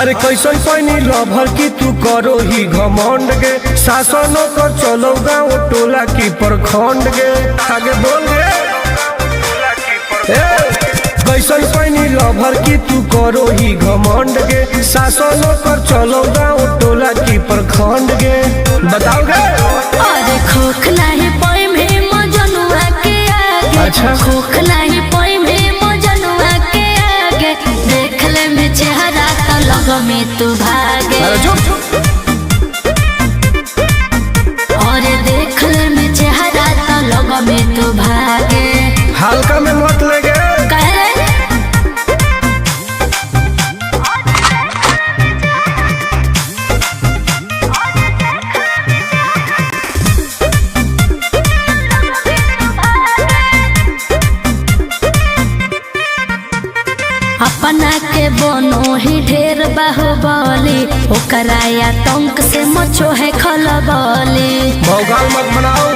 अरे कैसन पैनी लभर की तू करो ही घमंड गे, शासनों कर चलो गाँव टोला की प्रखंड गे। आगे बोल गे कैसन पैनी लभर की तू करो ही घमंड गे, शासनों कर चलो गाँव टोला की प्रखंड गे। बताओ गे अरे खोख नहीं पोई में मजनुआ के आगे, अच्छा खोख नहीं पोई में मजनुआ के आगे, देख ले में चेहरा तो लग में तू भागे। और देख ले में चेहरा तो लग में तू भागे। हल्का में मत लगे अपना के बनो ही ढेर बाहुबली, ओकरा आतंक से मचो है खलबली। भौकाल मत बनाओ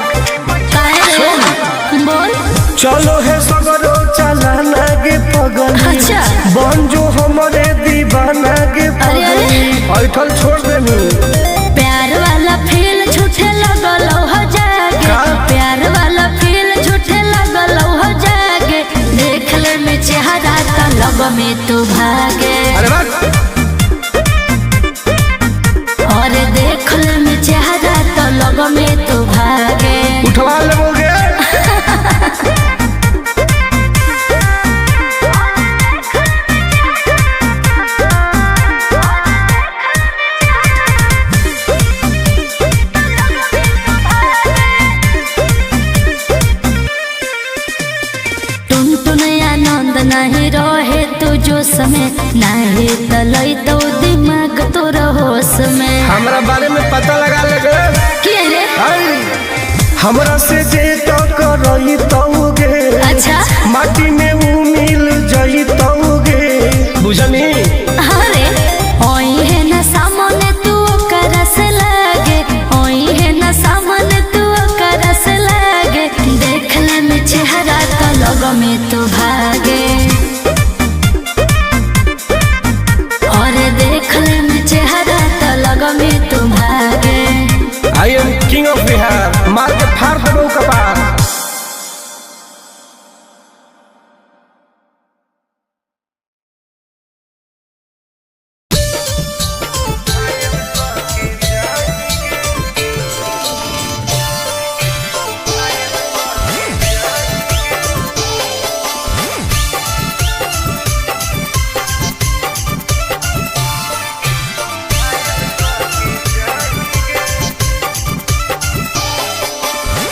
बोल चलो है सगरो चलाना गे पगल। अच्छा बन जो हमारे दीवाना गे पगल। ऐठल छोड़ देनी प्यार वाला फील झूठे लगल हो जागे, प्यार वाला फील झूठे लगल हो जागे, देख ले में चेहरा तो लग में तू भागे। और देख ले में चेहरा तो लग में तू भागे। उठवा लोगे नहीं रहे तू जो समय नहीं तलई तो दिमाग तो होश में। हमरा बारे में पता लगा लगे क्या रे हमरा से जे तो करई तौगे। अच्छा माटी में वो मिल जई तौगे बुझनी। अरे ओई है ना सामने तू करस लागे, ओई है ना सामने तू करस लागे, देख ले में चेहरा तो लग में तू भागे। I am king of Bihar, मार के फाड़ देबो कपार।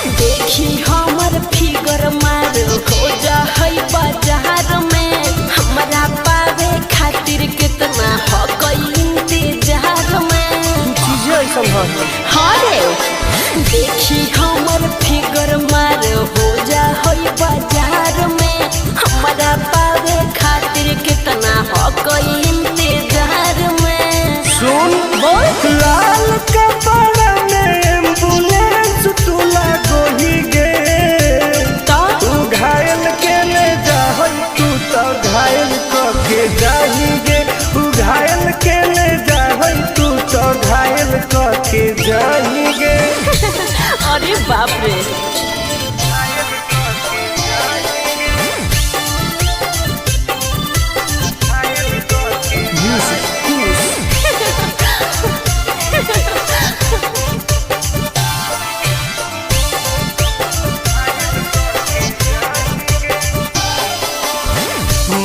देखी हमर फिगर मार हो जा होई बाजार में, हमारा पावे खातिर कितना हो कोई इंतजार में। सुन बोल लाल कपड़ा में एम्बुलेंस तू लागोही गे, तू घायल के ले जा तू तो घायल के जाही गे, तू घायल के ले जा तू तो घायल के जाही गे। अरे बाप रे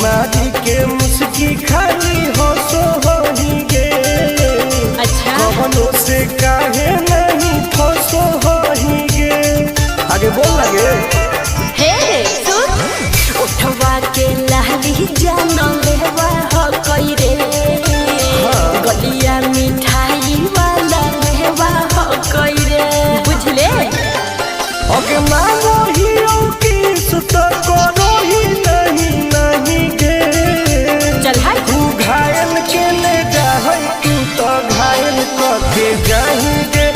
मारी के मुस्की खाली हो सो होही गे। अच्छा कवनो से काहे नहीं फसो होही गे। आगे बोल लगे हे सुन उठवा के लहली जान लेवा हो कोई रे, गलिया मिठाई वाला लेवा हो कोई रे, बुझले। ओके मांगो हीरो किस तो करो ही नहीं गे। चल हाय तू घायल के ले जा तू तो घायल के जाही गे,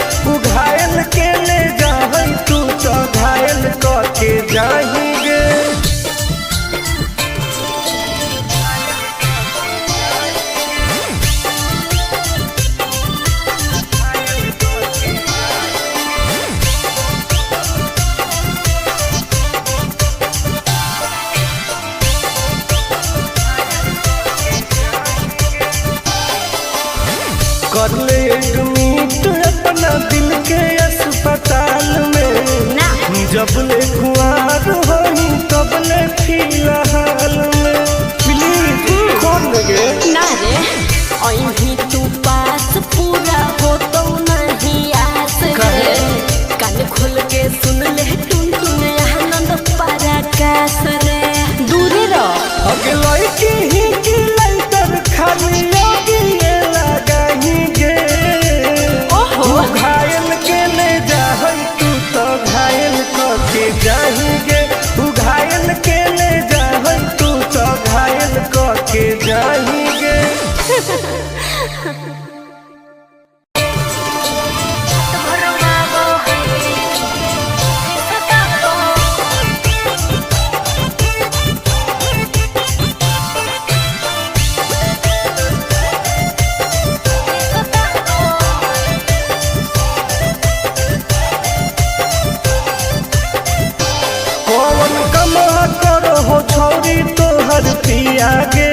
आगे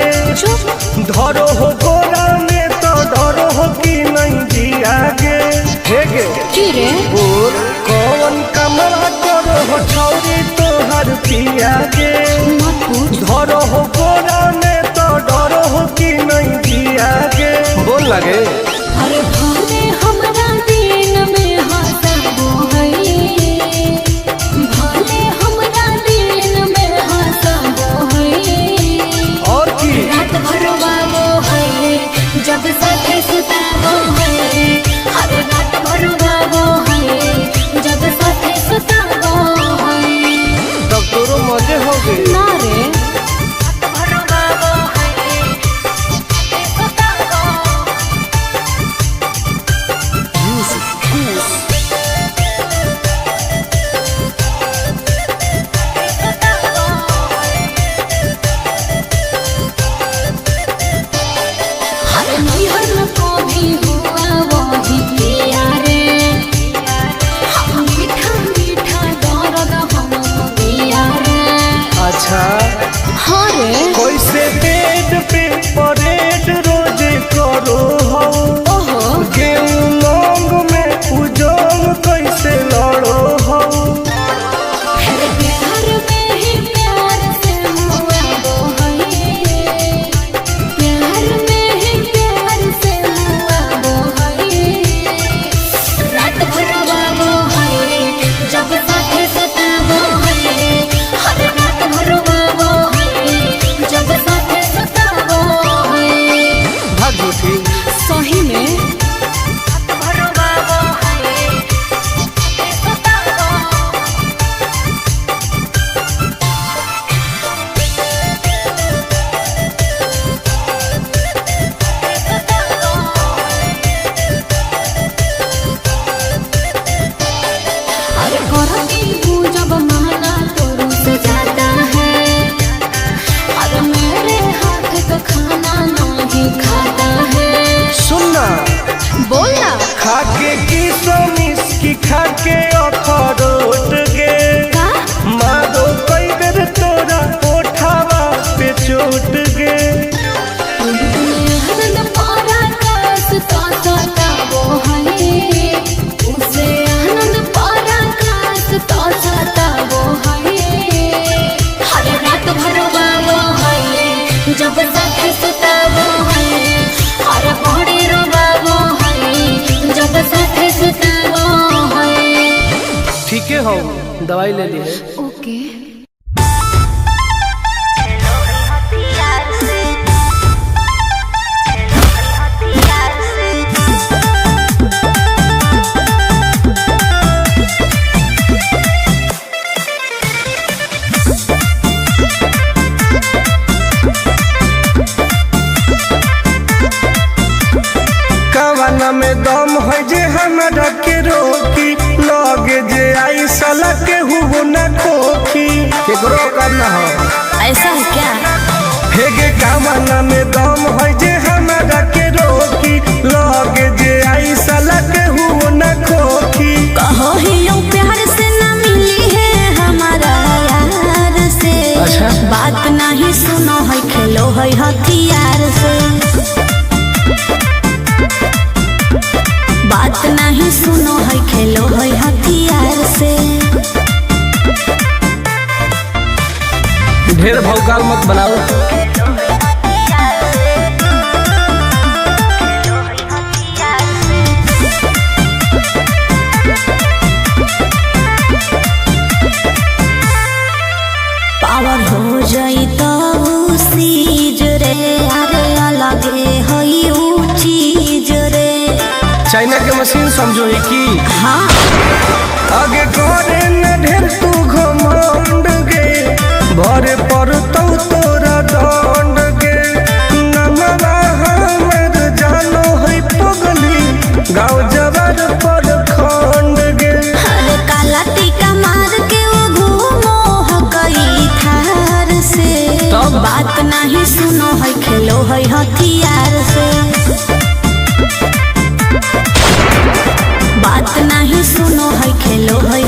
धरो हो गोरा में तो डरो हो कि नहीं जी आगे हेगे और कौन कमरा करो हो छौरी तो हर पिया गे धरो हो गोरा में तो डरो हो कि नहीं जी आगे बोल लगे अरे भले हमरा दिन में हंसबो है भले हमरा दिन में हंसबो है और की रात भर बाबो है जब साथे सुताबो है हर रात भर बाबो है जब साथे सुताबो है तब तोरो मजे हो गए ना रे रात भर बाबो है सुताबो हर नैहर में को भी हुआ वही पिया रे हम मीठा मीठा दर्द हम पिया रे अच्छा हाँ रे कैसे बेड पे परेड रोज करो हो ओहो गेहूं लौंग में उजोंग कैसे लड़ो हो फिर प्यार में ही प्यार से हुआ वो है प्यार में ही प्यार से हुआ वो है रात भर वो है जब साथे सताबो है हर रात भर वो है जब साथे सताबो है भाग झूठी सही में रात भर वो है सताबो अरे करती हूँ जब माना तो रुस जाता है अरे मेरे हाथ का खाना नहीं खाता है सुनना बोलना खाके की सोमिस की खाके अखरोट गे का मारो कई बेर तोरा ओठावा पे चोट गे आनंद पारा कास तो सताबो है उसे आनंद पारा कास तो सताबो है हर रात भर बाबो है जब साथे सुताबो है हर बड़े रो बाबो है जब साथे सुताबो है ठीक है हो दवाई ले ली है ओके कवाना में दम है जे हमरा के रोकी लगे जे आई साला के हुओ न खोखी केकरो करना हो ऐसा है क्या हेगे कवाना में दम है जे हमरा के रोकी लगे जे आई साला के हुओ न खोखी कहो ही यूं प्यार से न मिली है हमारा यार से अच्छा। बात नहीं सुनो है खेलो है हथियार से बात नहीं सुनो है खेलो है हथियार से ढेर भौकाल मत बनाओ पावर हो जाई तो सीज रे अरे अलगे हई ऊ चीज रे चाइना के मशीन समझो है की हाँ आगे करे न ढेर तू घमंड गे भरे पर तो तोरा दंड गे नमवा हमर जानो है पगली गाँव जबर पर खंड गे अरे काला टीका मार के वो घूमो हकई थार से तब? बात नहीं सुनो है खेलो है हथियार से बात नहीं सुनो है खेलो है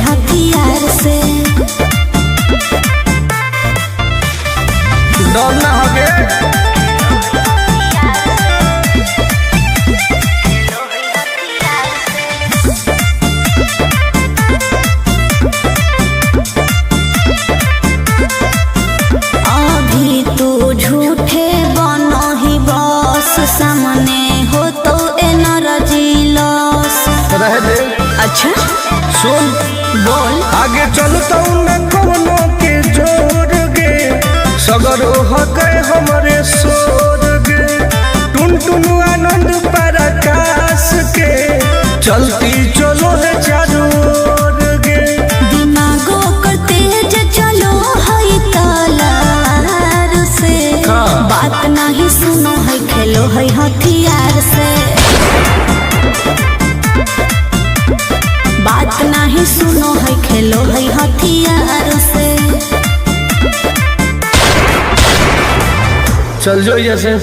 बोल आगे चलता न कोनो के जोर गे सगर हो गए हमारे सोर गे टुन टुन आनंद पराकाश के चलती चलो है चारों ओर गे दिमागो कर तेज चलो है तलार से बात नहीं सुनो है खेलो है हथियार से बात नहीं सुनो है खेलो है हथियार से चल जो जैसे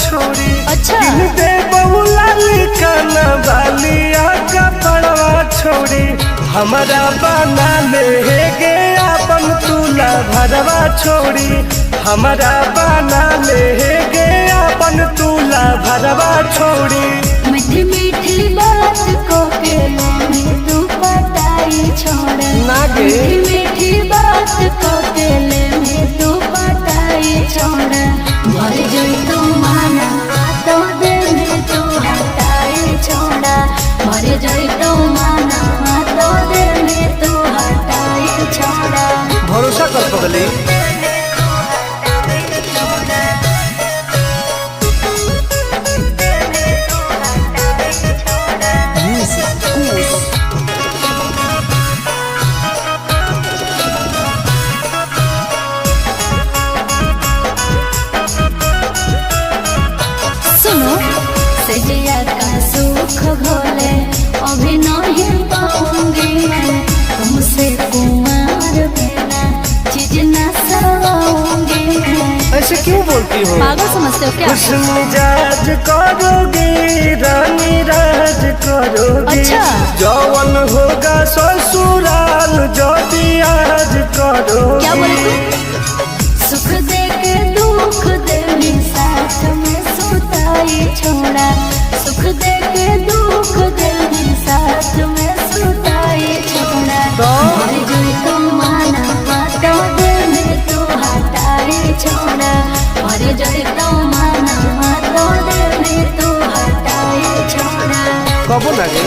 छोड़ी अच्छा दे बहुला लिखाना बालिया का पड़वा छोड़ी हमारा बना ले गे अपन तुला भरवा छोड़ी हमारा बना ले गे अपन तुला भरवा छोड़ी मीठी मीठी बात को के में तू पटाई छोड़ नागे मीठी मीठी बात को के में तू पटाई छोड़ भर जोई तू माना तो दिल में तू हटाई छोड़ा भर जोई तू माना तो दिल में तू हटाई छोड़ा भरोसा कर पगली सुख भोले अभी नहीं पाऊंगी मैं तुमसे कुमार बिना चीज न सवाऊंगी मैं ऐसे क्यों बोलती हो पागल समझते हो क्या कुछ मिजाज करोगी रानी राज करोगी अच्छा जौवन होगा ससुराल जो आज करोगी क्या बोले तू सुख दे के दुख दे साथ में सुताई छोड़ा सुख दे के दुख दे साथ में सुताई छोड़ा मर जोई तू माना तो दिल में तू हटाई छोड़ा मर जोई तू माना तो दिल में तू हटाई छोड़ा कबो लगे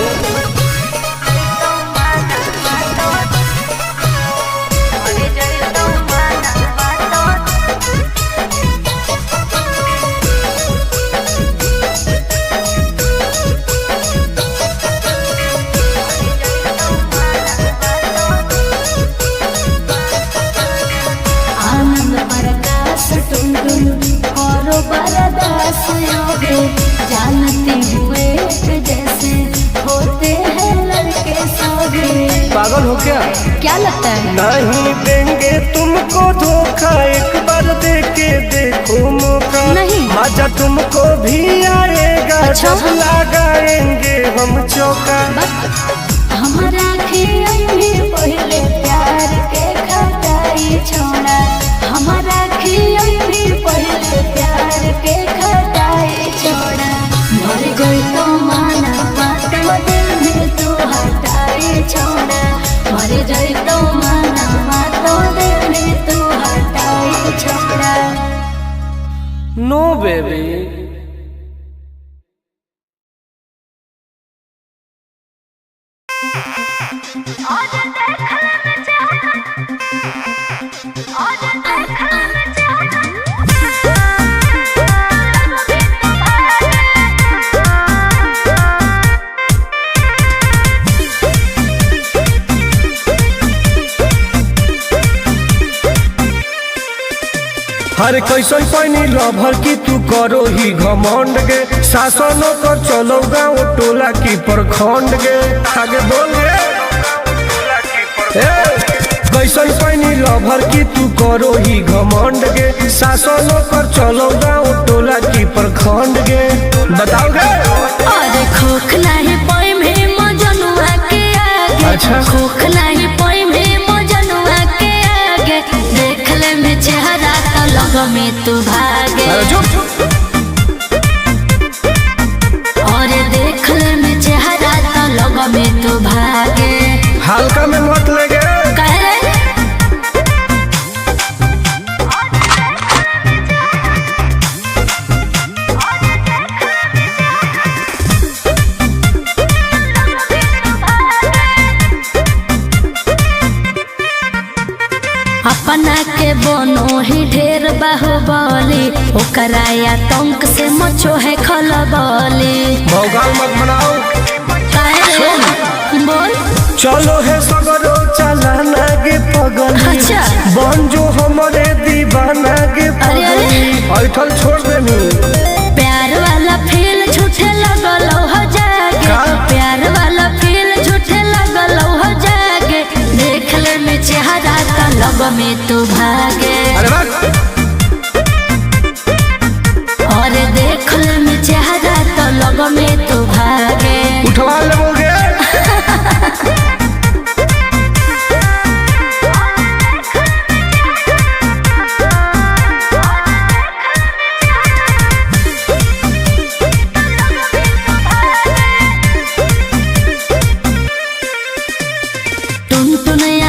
बरदास योगे जानते हुए जैसे होते हैं लड़के सोगे पागल हो क्या लगता है नहीं देंगे तुमको धोखा एक बार दे के देखो मौका नहीं मजा तुमको भी आएगा अच्छा? जब लगाएंगे हम चौका हमारा भी पहले प्यार के खटाई छोड़ा हमारा भी पहले प्यार के खटाई छोड़ा मर गई तो माना तो दिल में तू हटाई छोड़ा मर गई तो माना तो दिल में तू हटाई छोड़ा नो बेबी हर कैसन पैनी लभर की तू करो ही घमंड गे शासनों कर चलो गाँव टोला की प्रखंड गे आगे बोल गे कैसन पैनी लभर की तू करो ही घमंड गे शासनों कर चलो गाँव टोला की प्रखंड गे बताओ गे अरे खोखला है पाई में मजनुआ के आगे अच्छा भूख नहीं पोई में मजनुआ के आगे देख ले में चेहरा तो लग में तू भागे और देख ले में चेहरा तो लग में तू भागे हल्का में मत लगे कह रे अपना के बोनो ही ढेर बाहुबली ओकरा आतंक से मचो है खलबली भौकाल मत बनाओ बोल चलो है सगरो चला नागे पगली अच्छा। बन जो हमारे दीवाना के पगली ऐठल छोड़ देनी प्यार वाला फील झूठे लगल हो जागे का? प्यार वाला फील झूठे लगल हो जागे देख ले में चेहरा तो लग में तू भागे अरे बात और देख ले में चेहरा तो लग में तू भागे उठवा लोगे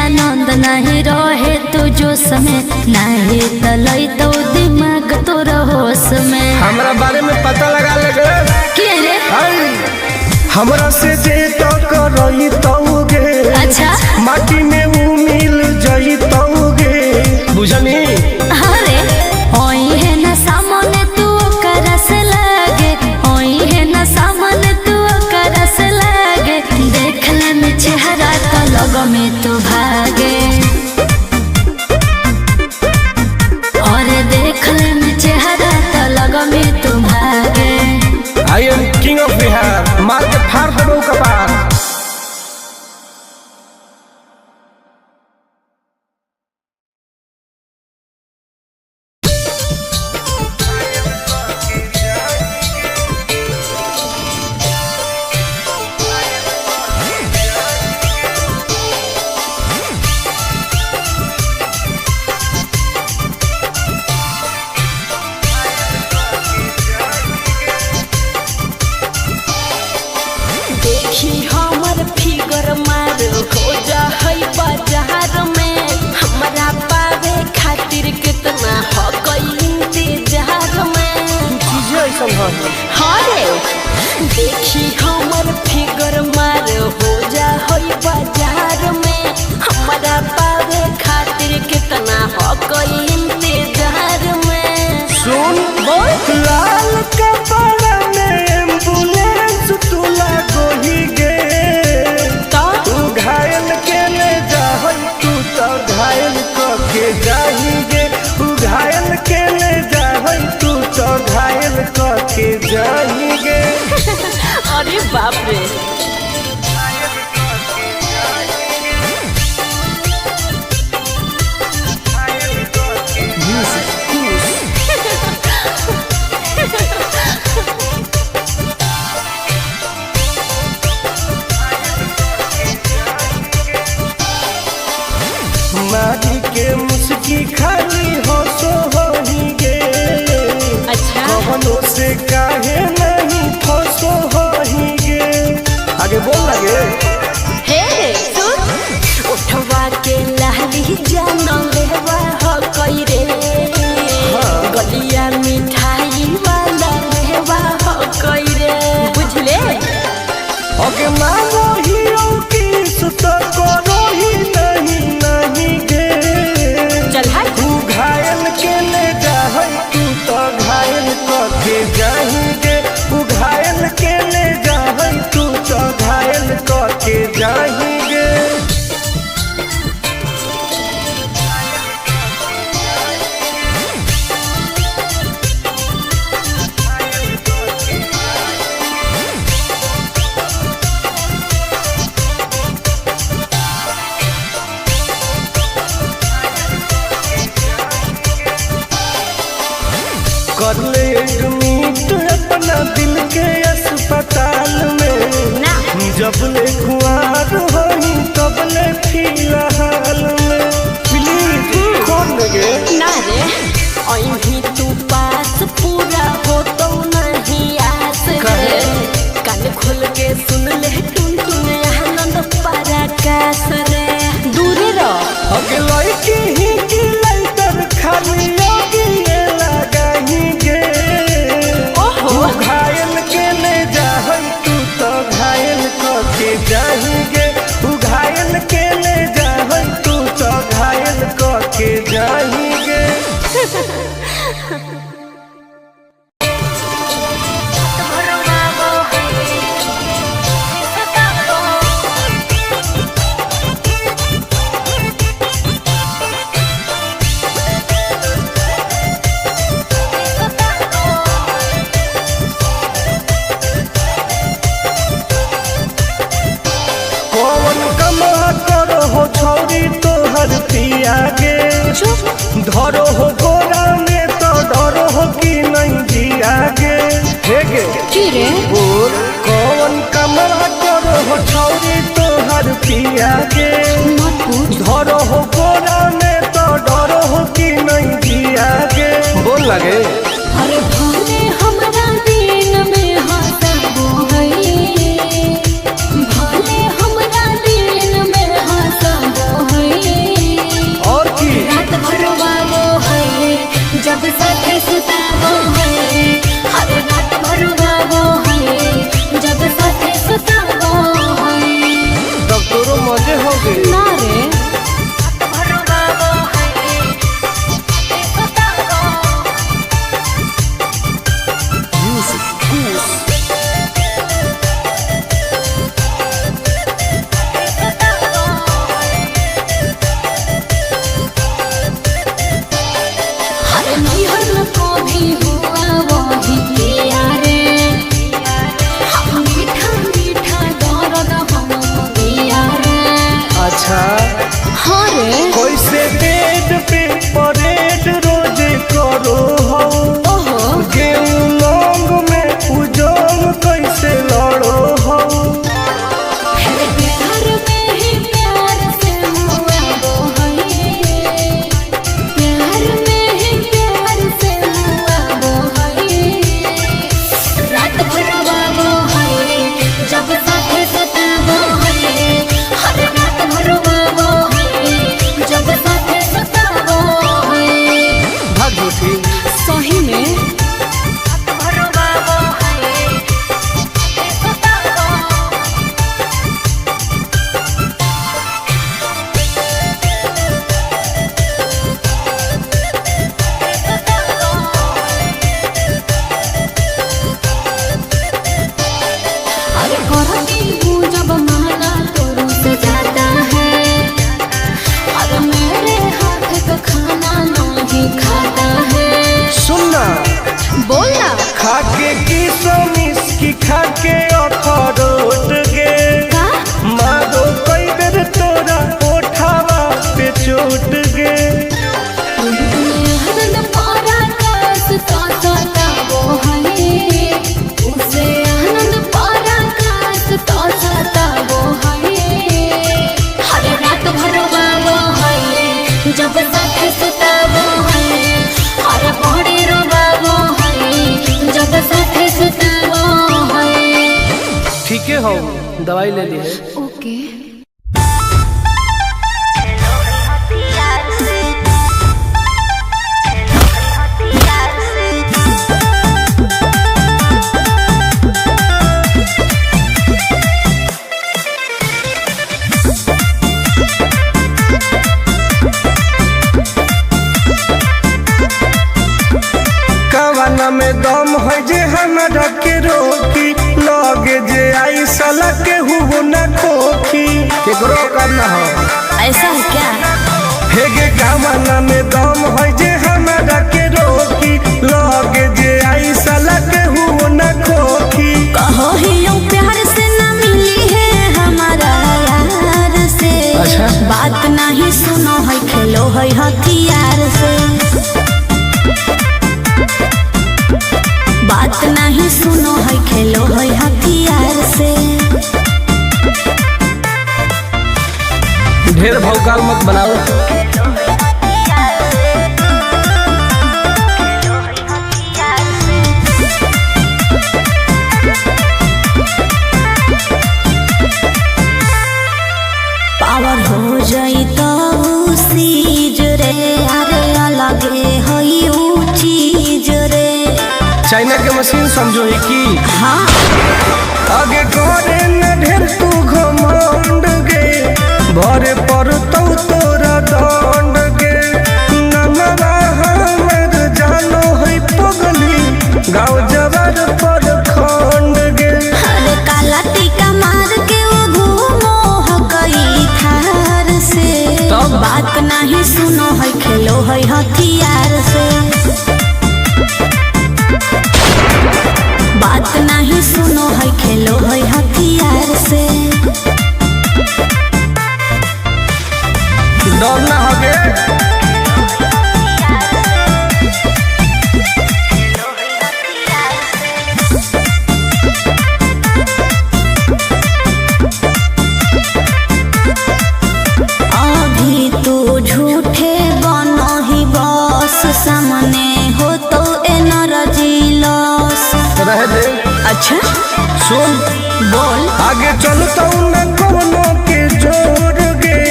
आनंद नहीं रहे तू जो समय नहीं तलई तो दिमाग तो होश में हमरा बारे में पता लगा लगे के रे हमरा से जे तो करई तौगे अच्छा माटी में ऊ मिल जई तौगे बुझनी अरे ओई है ना सामने तू करस लागे ओई है ना सामने तू करस लागे देख ले में चेहरा तो लग में तू भागे और देख ले में चेहरा तो लग में तू भागे I am king of Bihar मार के फाड़ देबो कपार देखी हमर फिगर मार हो जा है बाजार में हमरा पावे खातिर कितना हो गई इंतजार में चीजें ऐसा है हाँ रे देखी हमर फिगर मार हो जा है बाजार में हमरा पावे खातिर कितना हो गई इंतजार में सुन बोल लाल कपड़ा में एम्बुलेंस तुला गोही गे तो तू घायल के ले जाहई तू तो घायल के जाही गे तू घायल के ले जाहई तू तो घायल के जाही गे अरे बाप रे मारी के मुस्की खाली हो सो होही गे अच्छा कवनो से काहे नहीं फसो होही गे आगे बोल लगे हे सुन उठवा के लहली जानो लेवा हो कोई रे गलिया मिठाई वाला लेवा हो कोई रे बुझले ओके मांगो ही किस तो करो ही नहीं गे चल हाय तू घायल के ले जाहई तू तो घायल के जाही गे तू घायल के ले जाहई तू तो घायल के जाही गे कर ले एडमिट अपना दिल के अस्पताल में ना जब ले खुआर होई तो तबले फिलहाल में प्लीज खोल गे ना रे अभी तू पास पूरा हो तो नहीं आस रे कान खोल के सुन ले टुन टुन आनंद पराकाश रे दूर रह अगलाई की ही की लाइटर खाली योगी लगाही गे ओहो घायल के ले जा तू तो घायल के जाएंगे तू घायल के ले जा तू तो घायल के जाएंगे पियागे धरो हो गोरा में तो डरो हो कि नहीं जियागे हेगे रे बोल कौन कमरा करो हो छौरी तो हर पियागे धरो हो गोरा में तो डरो हो कि नहीं जियागे बोल लगे अरे भले हमरा दिन में हंसबो है भले हमरा दिन में हंसबो है और की रात भर बाबो है जब साथे सुताबो है हर रात भर बाबो है जब साथे सुताबो है तब तोरो मजे हो गए ना रे हाँ रे कैसे बेड पे परेड रोज करो हो गेहूं लौंग में उजोंग कैसे लड़ो हो प्यार में ही प्यार से मुआबो है प्यार में ही प्यार से मुआबो है रात भर बाबो है जब साथे सताबो है हर रात भर बाबो है जब साथे सताबो है भाग झूठी सही में अरे करती हूँ जब माना तो रुस जाता है अरे मेरे हाथ का खाना नहीं खाता है सुनना बोलना खाके की सोमिस की खाके अखरोट गे का मारो कई बेर तोरा ओठावा पे चोट गे आनंद पराकाश तो सताबो है उसे आनंद पराकाश तो सताबो है हर रात भर बाबो है जब साथे सुताबो है हर बड़ी रोबाबो है जब साथे सुताबो है ठीक है हो दवाई ले ली है ओके कवाना में दम है जे हमरा के रोकी लगे जे आई साला के हु न खोखी केकरो करना हो ऐसा है क्या हेगे कवाना में दम है जे हमरा के रोकी लगे जे आई साला के हु न खोखी कहो ही यूं प्यार से ना मिली है हमारा यार से अच्छा बात नहीं सुनो है खेलो है हथियार से बात नहीं सुनो है खेलो है हथियार से ढेर भौकाल मत बनाओ। पावर हो जाई तो सीज रे, अरे अलगे हई ऊ चीज रे। चाइना के मशीन समझो ही की हाँ आगे करे न ढेर तू घमंड गे, भरे पर तोरा दंड गे। नमवा हमर जानो है पगली, गाँव जवार पर खंड गे। अरे काला टीका मार के वो घूमो हकई थार से। तब? बात नहीं सुनो है, खेलो है हथियार से। बात नहीं सुनो है, खेलो है हथियार से। डर ना होगे अभी तू झूठे बनो ही बस, सामने हो तो एनर्जी लॉस। रह दे। अच्छा सुन बोल। आगे चलता न कोनो के जोर गे,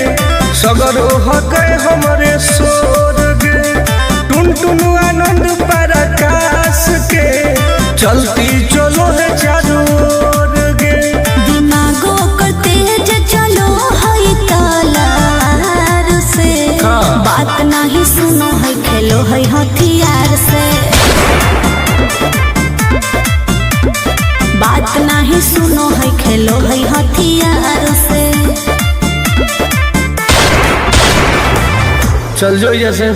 सगर हो गए हमारे सोर गे। टुन टुन आनंद पराकाश के, चलती चलो है चारों ओर गे। दिमागो कर तेज चलो है तलवार से। हाँ। बात नहीं सुनो है, खेलो है हथियार से। बात नहीं सुनो है, खेलो है हथियार से। चल जो जैसे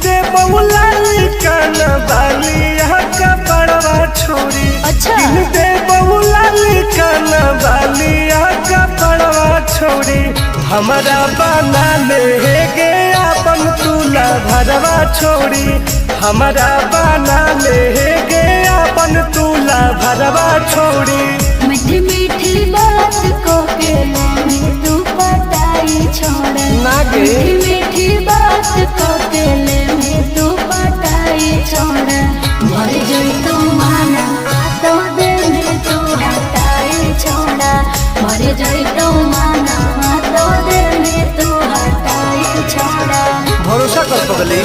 दे बउला काना बालिया का बड़वा छोरी। अच्छा। दे बउला काना बालिया का बड़वा छोरी। हमारा बना ले गे अपन तुला भरवा छोरी। हमारा बना ले गे अपन तुला भरवा छोरी। मीठी मीठी बात को के ले तू पटाई छोड़। ना गे। मीठी मीठी बात को के ले तू पटाई छोड़। भर जोई तू माना तो दे में तू हटाई छोड़ा। भर जोई तू माना तो दे में तू हटाई छोड़ा। भरोसा कर पगली।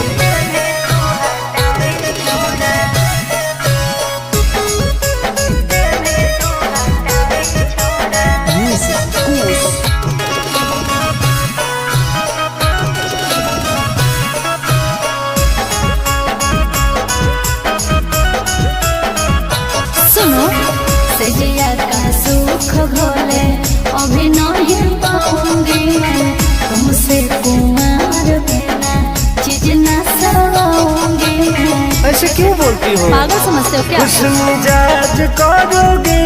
सुनो सजिया का सुख घोले अभी नहीं पाऊंगी मैं। तुमसे कुमार बिना चीज न सवाऊंगी मैं। ऐसे क्यों बोलती हो? पागल समझते हो क्या? खुश मिजाज करोगी,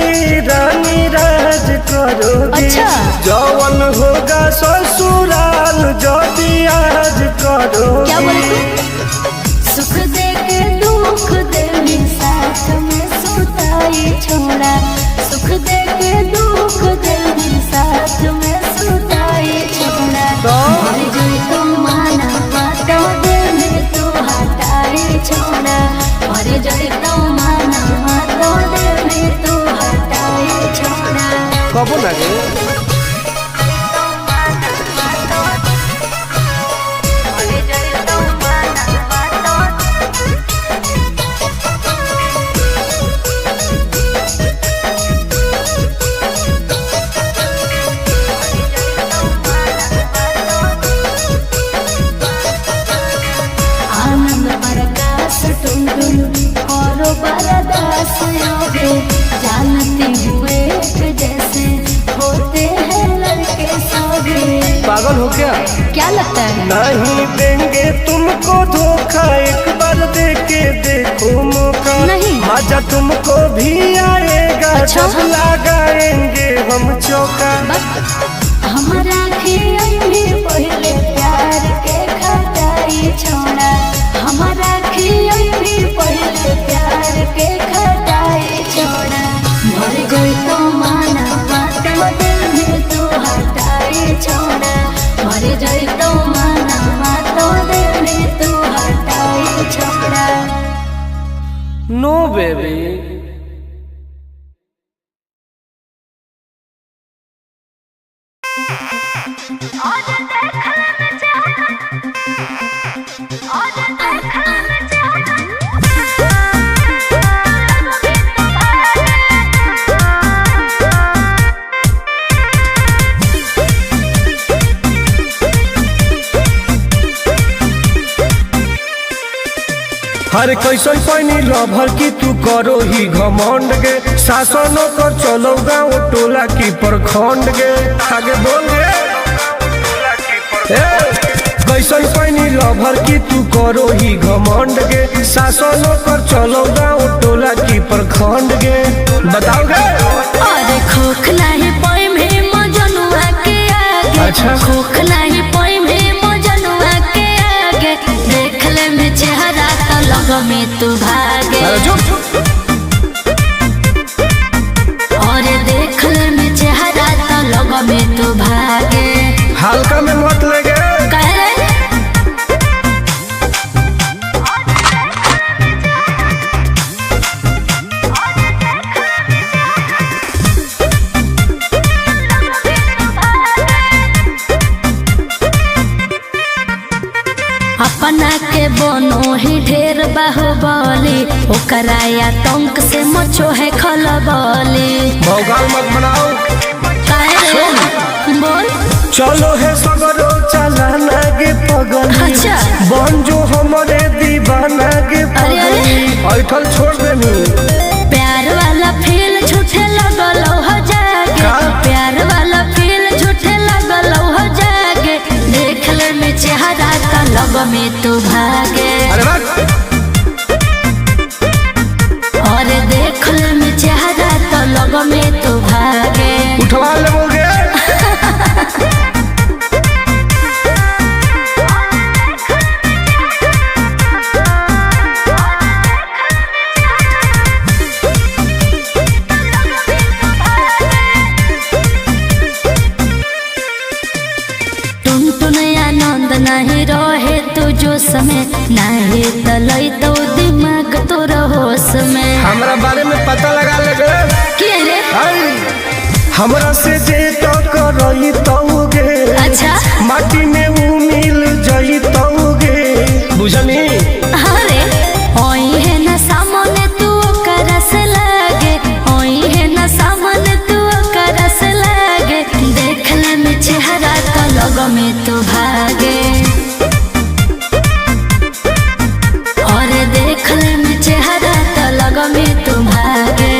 रानी राज करोगी। अच्छा। जौवन होगा ससुराल जो आज करोगी। क्या बोले तू? सुख दे के दुख दे साथ में सुताई छोड़ा। सुख दे के दुख दे साथ में सुताई छोड़ा। भर जोई तू माना तो दे में तू हटाई छोड़ा। भर जोई तू माना तो दे में तू हटाई छोड़ा। कब लगे आनंद प्रकाश टुन टुन और बरदास योगे। जानती हुए जैसे होते हैं लड़के सभी। पागल हो क्या? क्या लगता है? नहीं देंगे तुमको धोखा, एक बार दे के देखो मौका। नहीं। मजा तुमको भी आएगा जब लगाएंगे हम चौका। हमारा पहले प्यार के खटाई छोड़ा, हमारा पहले प्यार के खटाई छोड़ा। मर गई तो माना मातो दिल में तू हटाई छोड़ा, मर गई तो माना मातो दिल में तू हटाई छोड़ा। नो बेबी। हर कैसन पानी लभर की तू करो ही घमंड गे, शासनों कर चलो गाँव टोला की प्रखंड गे। आगे बोल गे। कैसन पानी लभर की तू करो ही घमंड गे, शासनों कर चलो गाँव टोला की प्रखंड गे। बताओ गे। अरे खोखला ही पोई में मजनुआ के आगे। अच्छा। खोखला ही पोई में मजनुआ के आगे, देख ले में चेहरा तो लग में तू भागे। और देख ले में चेहरा तो लग में तू भागे। हल्का में मत लगे। कह रहे अपना के बनो ही ढेर बाहुबली, ओकरा आतंक से मचो है खलबली। भौकाल मत बनाओ। बोल। चलो है सगरो चलाना गे पगली। अच्छा। बन जो हमारे दीवाना गे पगली। ऐठल छोड़ देनी। प्यार वाला फील झूठे लगल हो जागे। का? प्यार वाला फील झूठे लगल हो जागे, देख ले में चेहरा का लग में तू भागे। अरे बात। और देख ले में चेहरा तो लग में तू भागे। उठवा लोगे। नहीं रहे तू जो समय, नहीं तलई तो दिमाग तो होश में। हमरा बारे में पता लगा लगे। के रे? हमरा से जे तो करई तौगे। अच्छा। माटी में ऊ मिल जई तौगे। बुझनी? अरे ओई है ना सामने तू करस लागे, ओई है ना सामने तू करस लागे, देख ले में चेहरा तो लग में तू भागे। और देख ले में चेहरा तो लग में तू भागे।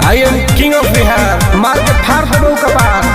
I am king of Bihar. मार के फाड़ देबो कपार।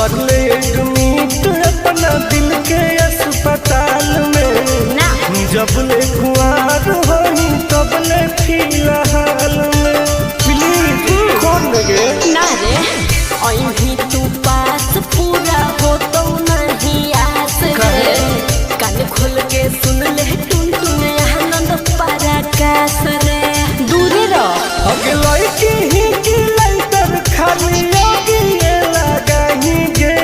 कर ले एडमिट अपना दिल के अस्पताल में ना जब ले कुआर होई तब ले फिलहाल में प्लीज कौन लगे ना रे अभी तू पास पूरा हो तो नहीं आस रे कान खोल के सुन ले टुन टुन आनंद पराकाश रे दूर रह अगे लड़की ही की लाइटर खाली योगी लगाही गे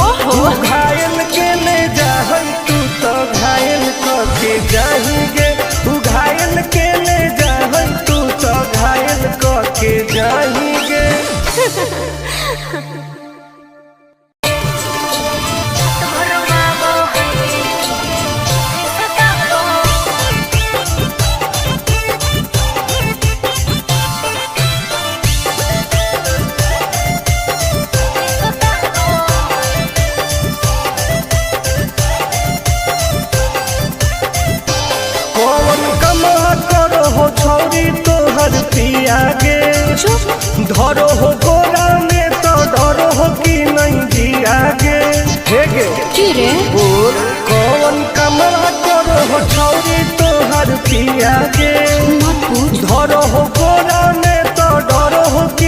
ओहो तू घायल के ले जाहई तू तो घायल करके जाही गे तू घायल के ले जाहई तू तो घायल करके जाही गे कौन कमा करो हो छौरी तोहर पिया गे धरो हो गोरा में तो डरो हो कि नहीं जिया गे हे गे की रे बोल कौन कमा करो हो छौरी तोहर पिया गे मत पूछ धरो हो गोरा में तो डरो हो कि